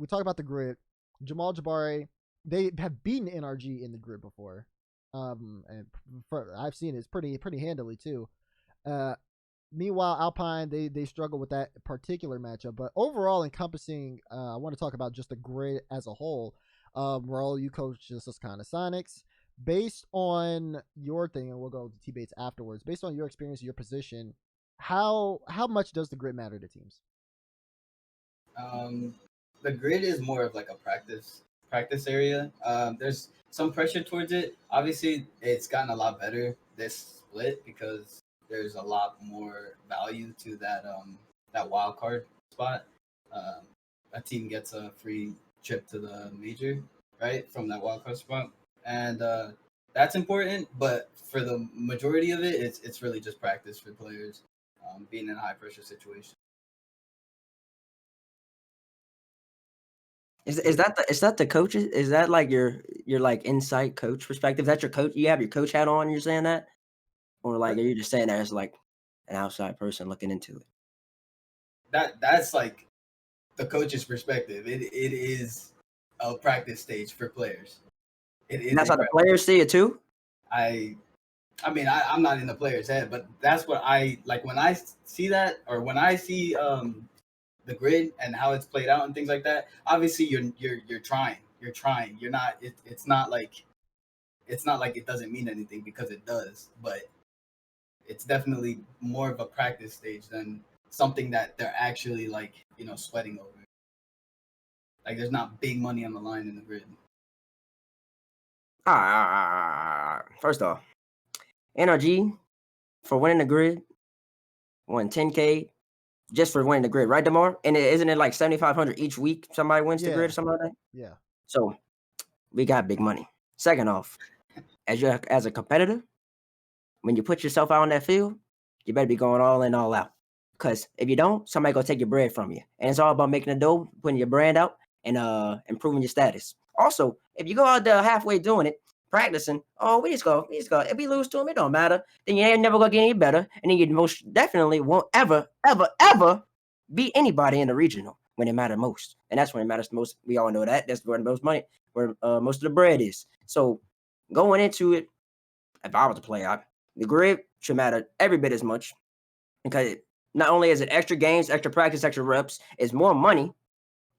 talk about the grid. Jamal Jabari, they have beaten NRG in the grid before. And I've seen it's pretty handily too. Uh, Meanwhile, Alpine they struggle with that particular matchup, but overall, encompassing, I want to talk about just the grid as a whole. Roll, you coach just those kind of Sonics. Based on your thing, and we'll go to T-Bates afterwards. Based on your experience, your position, how much does the grid matter to teams? Um, the grid is more of like a practice area. There's some pressure towards it. Obviously, it's gotten a lot better this split because there's a lot more value to that wild card spot. Um, a team gets a free trip to the major, right, from that wild card spot, and that's important. But for the majority of it, it's really just practice for players, being in a high pressure situation. Is that the coaches? Is that like your like insight coach perspective? Is that your coach? You have your coach hat on. And you're saying that, or like are you just saying that as like an outside person looking into it? That's like the coach's perspective. It is a practice stage for players. It is. And that's how the players see it too. I mean, I'm not in the player's head, but that's what I like when I see that, or when I see the grid and how it's played out and things like that. Obviously, you're trying. You're trying. You're not. It's not like it doesn't mean anything, because it does. But it's definitely more of a practice stage than something that they're actually like sweating over. Like there's not big money on the line in the grid. First off, NRG for winning the grid won 10K just for winning the grid, right, Demar? And isn't it like 7,500 each week? Somebody wins the grid or something like that. Yeah. So we got big money. Second off, as a competitor, when you put yourself out on that field, you better be going all in, all out. Because if you don't, somebody gonna take your bread from you. And it's all about making a dough, putting your brand out, and improving your status. Also, if you go out there halfway doing it, practicing, we just go. If we lose to them, it don't matter. Then you ain't never gonna get any better, and then you most definitely won't ever beat anybody in the regional when it matters most. And that's when it matters the most. We all know that. That's where the most money, where most of the bread is. So going into it, if I was to play out, the grid should matter every bit as much, because not only is it extra games, extra practice, extra reps, it's more money.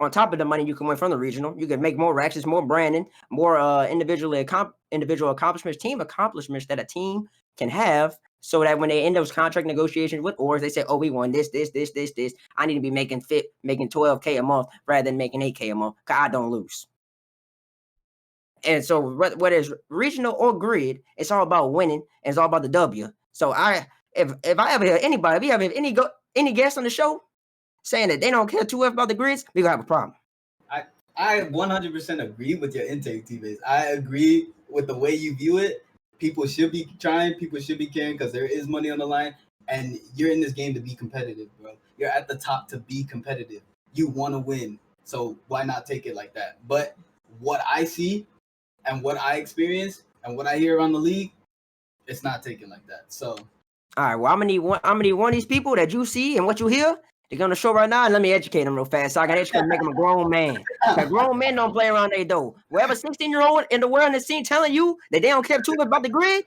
On top of the money you can win from the regional, you can make more racks, it's more branding, more individual accomplishments, team accomplishments that a team can have, so that when they end those contract negotiations with Oars, they say, "Oh, we won this. I need to be making 12K a month rather than making 8K a month, because I don't lose." And so whether it's regional or grid, it's all about winning, and it's all about the W. So if I ever hear anybody, if you have any guests on the show saying that they don't care too much about the grids, we gonna have a problem. I 100% agree with your intake, T-Base. I agree with the way you view it. People should be trying. People should be caring, because there is money on the line, and you're in this game to be competitive, bro. You're at the top to be competitive. You want to win, so why not take it like that? But what I see and what I experience and what I hear around the league, it's not taken like that. So, all right. Well, I'm gonna one of these people that you see and what you hear. They're on the show right now, and let me educate them real fast, so I can educate make them a grown man. Because grown men don't play around their dough. Wherever 16-year-old in the world in the scene telling you that they don't care too much about the grid,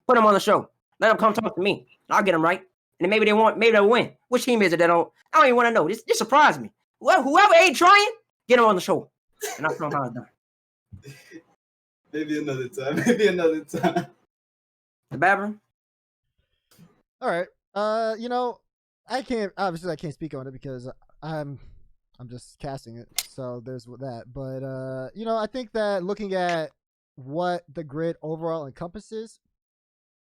put them on the show. Let them come talk to me. I'll get them right. And maybe they'll win. Which team is it that I don't even want to know. This surprised me. Well, whoever ain't trying, get them on the show. And I'll show them how it's done. Maybe another time. The Babber? All right. I can't speak on it because I'm just casting it. So there's that. But I think that looking at what the grid overall encompasses,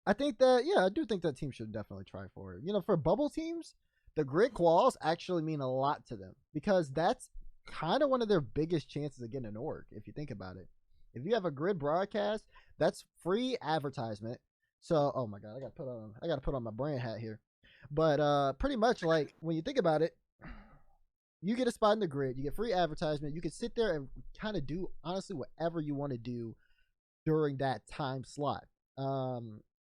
I think that I do think that teams should definitely try for it. For bubble teams, the grid quals actually mean a lot to them, because that's kind of one of their biggest chances of getting an org, if you think about it. If you have a grid broadcast, that's free advertisement. So, oh my god, I gotta put on my brand hat here. But pretty much, like, when you think about it, you get a spot in the grid, you get free advertisement, you can sit there and kind of do honestly whatever you want to do during that time slot.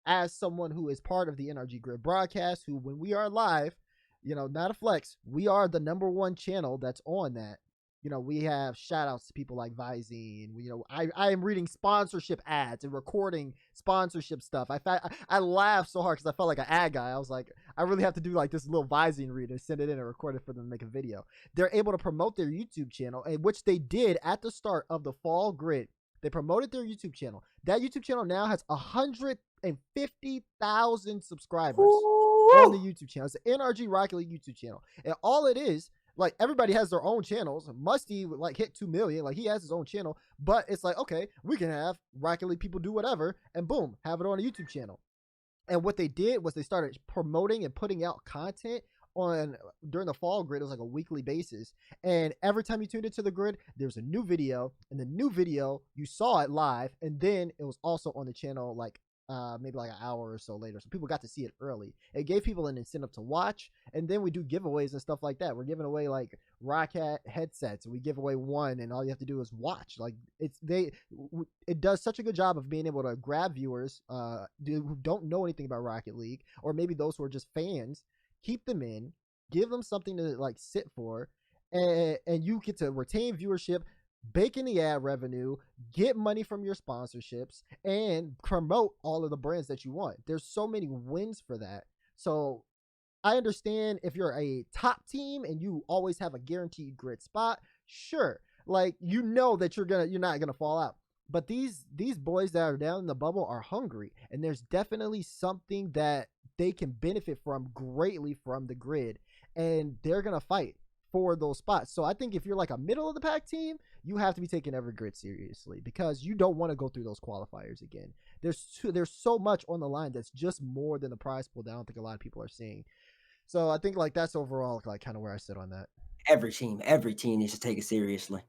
As someone who is part of the NRG Grid broadcast, who, when we are live, not a flex, we are the #1 channel that's on that. we have shout outs to people like Visine. I am reading sponsorship ads and recording sponsorship stuff. I laughed so hard because I felt like an ad guy. I was like, I really have to do like this little Visine read and send it in and record it for them to make a video. They're able to promote their YouTube channel, which they did at the start of the fall grid. They promoted their YouTube channel. That YouTube channel now has 150,000 subscribers on the YouTube channel. It's the NRG Rocket League YouTube channel. And all it is, like, everybody has their own channels. Musty like hit 2 million, like he has his own channel, but it's like, okay, we can have Rocket League people do whatever, and boom, have it on a YouTube channel. And what they did was they started promoting and putting out content during the fall grid. It was like a weekly basis, and every time you tuned into the grid, there's a new video, and the new video you saw it live, and then it was also on the channel like maybe like an hour or so later, so people got to see it early. It gave people an incentive to watch, and then we do giveaways and stuff like that. We're giving away like Rocket headsets, and we give away one, and all you have to do is watch. Like, it does such a good job of being able to grab viewers who don't know anything about Rocket League, or maybe those who are just fans, keep them in, give them something to like sit for, and you get to retain viewership, bake in the ad revenue, get money from your sponsorships, and promote all of the brands that you want. There's so many wins for that. So I understand if you're a top team and you always have a guaranteed grid spot, sure, like, that you're not gonna fall out. But these boys that are down in the bubble are hungry, and there's definitely something that they can benefit from greatly from the grid, and they're gonna fight for those spots. So I think if you're like a middle of the pack team, you have to be taking every grid seriously, because you don't want to go through those qualifiers again. There's so much on the line that's just more than the prize pool that I don't think a lot of people are seeing. So I think like that's overall like kind of where I sit on that. Every team needs to take it seriously.